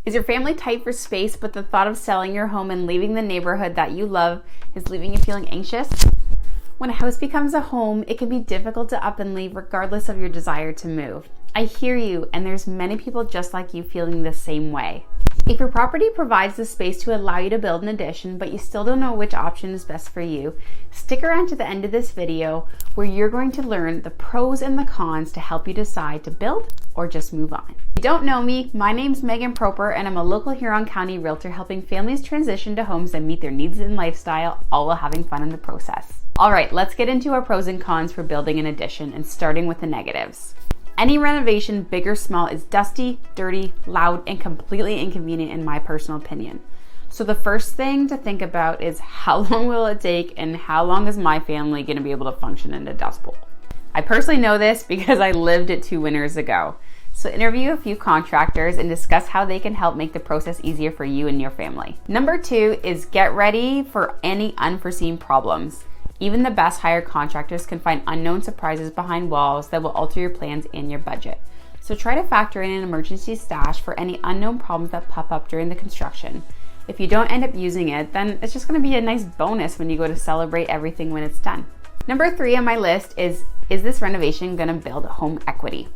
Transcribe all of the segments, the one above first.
Is your family tight for space, but the thought of selling your home and leaving the neighborhood that you love is leaving you feeling anxious? When a house becomes a home, it can be difficult to up and leave regardless of your desire to move. I hear you, and there's many people just like you feeling the same way. If your property provides the space to allow you to build an addition, but you still don't know which option is best for you, stick around to the end of this video where you're going to learn the pros and the cons to help you decide to build or just move on. If you don't know me, my name's Megan Proper, and I'm a local Huron County realtor helping families transition to homes that meet their needs and lifestyle, all while having fun in the process. All right, let's get into our pros and cons for building an addition, and starting with the negatives. Any renovation, big or small, is dusty, dirty, loud, and completely inconvenient in my personal opinion. So the first thing to think about is how long will it take and how long is my family going to be able to function in a dust bowl? I personally know this because I lived it 2 winters ago. So interview a few contractors and discuss how they can help make the process easier for you and your family. Number 2 is get ready for any unforeseen problems. Even the best hired contractors can find unknown surprises behind walls that will alter your plans and your budget. So try to factor in an emergency stash for any unknown problems that pop up during the construction. If you don't end up using it, then it's just going to be a nice bonus when you go to celebrate everything when it's done. Number 3 on my list is this renovation going to build home equity?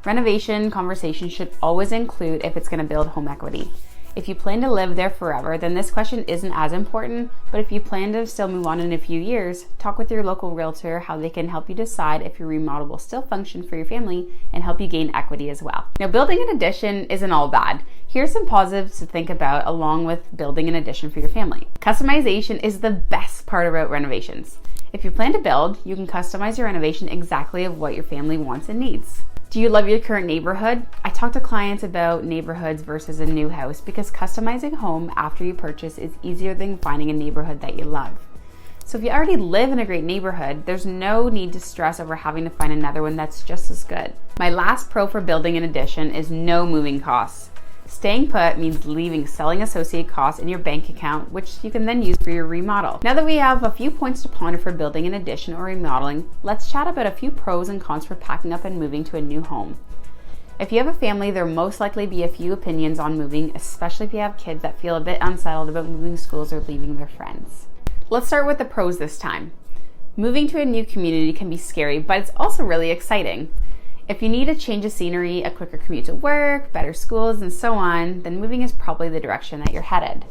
Renovation conversation should always include if it's going to build home equity. If you plan to live there forever, then this question isn't as important, but if you plan to still move on in a few years, talk with your local realtor how they can help you decide if your remodel will still function for your family and help you gain equity as well. Now, building an addition isn't all bad. Here's some positives to think about along with building an addition for your family. Customization is the best part about renovations. If you plan to build, you can customize your renovation exactly of what your family wants and needs. Do you love your current neighborhood? I talk to clients about neighborhoods versus a new house because customizing a home after you purchase is easier than finding a neighborhood that you love. So if you already live in a great neighborhood, there's no need to stress over having to find another one that's just as good. My last pro for building an addition is no moving costs. Staying put means leaving selling associate costs in your bank account, which you can then use for your remodel. Now that we have a few points to ponder for building an addition or remodeling, let's chat about a few pros and cons for packing up and moving to a new home. If you have a family, there will most likely be a few opinions on moving, especially if you have kids that feel a bit unsettled about moving schools or leaving their friends. Let's start with the pros this time. Moving to a new community can be scary, but it's also really exciting. If you need a change of scenery, a quicker commute to work, better schools, and so on, then moving is probably the direction that you're headed.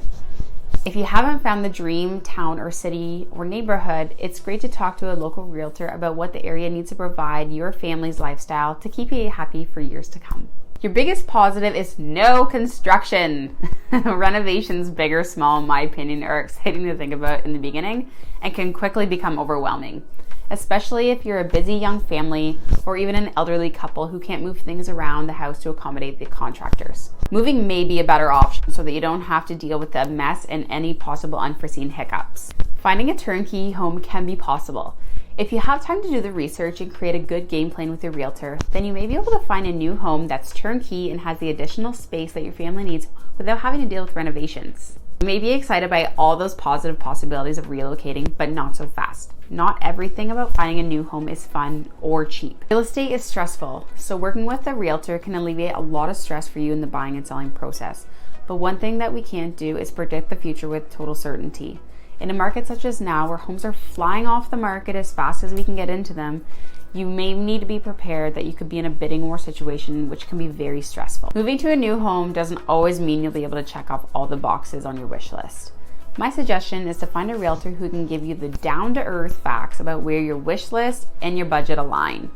If you haven't found the dream town or city or neighborhood, it's great to talk to a local realtor about what the area needs to provide your family's lifestyle to keep you happy for years to come. Your biggest positive is no construction. Renovations, big or small, in my opinion, are exciting to think about in the beginning and can quickly become overwhelming, especially if you're a busy young family or even an elderly couple who can't move things around the house to accommodate the contractors. Moving may be a better option so that you don't have to deal with the mess and any possible unforeseen hiccups. Finding a turnkey home can be possible. If you have time to do the research and create a good game plan with your realtor, then you may be able to find a new home that's turnkey and has the additional space that your family needs without having to deal with renovations. You may be excited by all those positive possibilities of relocating, but not so fast. Not everything about finding a new home is fun or cheap. Real estate is stressful, so working with a realtor can alleviate a lot of stress for you in the buying and selling process. But one thing that we can't do is predict the future with total certainty. In a market such as now, where homes are flying off the market as fast as we can get into them, you may need to be prepared that you could be in a bidding war situation, which can be very stressful. Moving to a new home doesn't always mean you'll be able to check off all the boxes on your wish list. My suggestion is to find a realtor who can give you the down-to-earth facts about where your wish list and your budget align.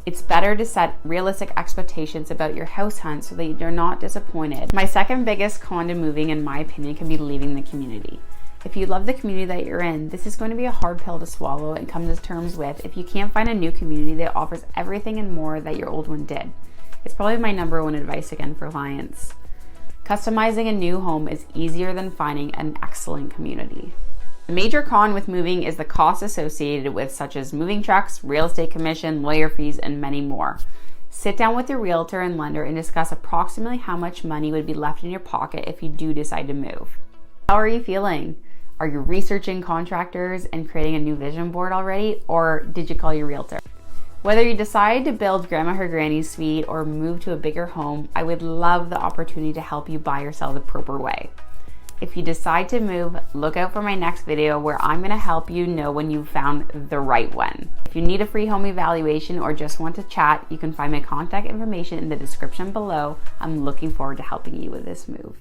It's better to set realistic expectations about your house hunt so that you're not disappointed. My second biggest con to moving, in my opinion, can be leaving the community. If you love the community that you're in, this is going to be a hard pill to swallow and come to terms with if you can't find a new community that offers everything and more that your old one did. It's probably my number one advice again for clients. Customizing a new home is easier than finding an excellent community. The major con with moving is the costs associated with, such as moving trucks, real estate commission, lawyer fees, and many more. Sit down with your realtor and lender and discuss approximately how much money would be left in your pocket if you do decide to move. How are you feeling? Are you researching contractors and creating a new vision board already, or did you call your realtor? Whether you decide to build grandma her granny suite or move to a bigger home, I would love the opportunity to help you buy or sell the proper way. If you decide to move, look out for my next video where I'm going to help you know when you've found the right one. If you need a free home evaluation or just want to chat, you can find my contact information in the description below. I'm looking forward to helping you with this move.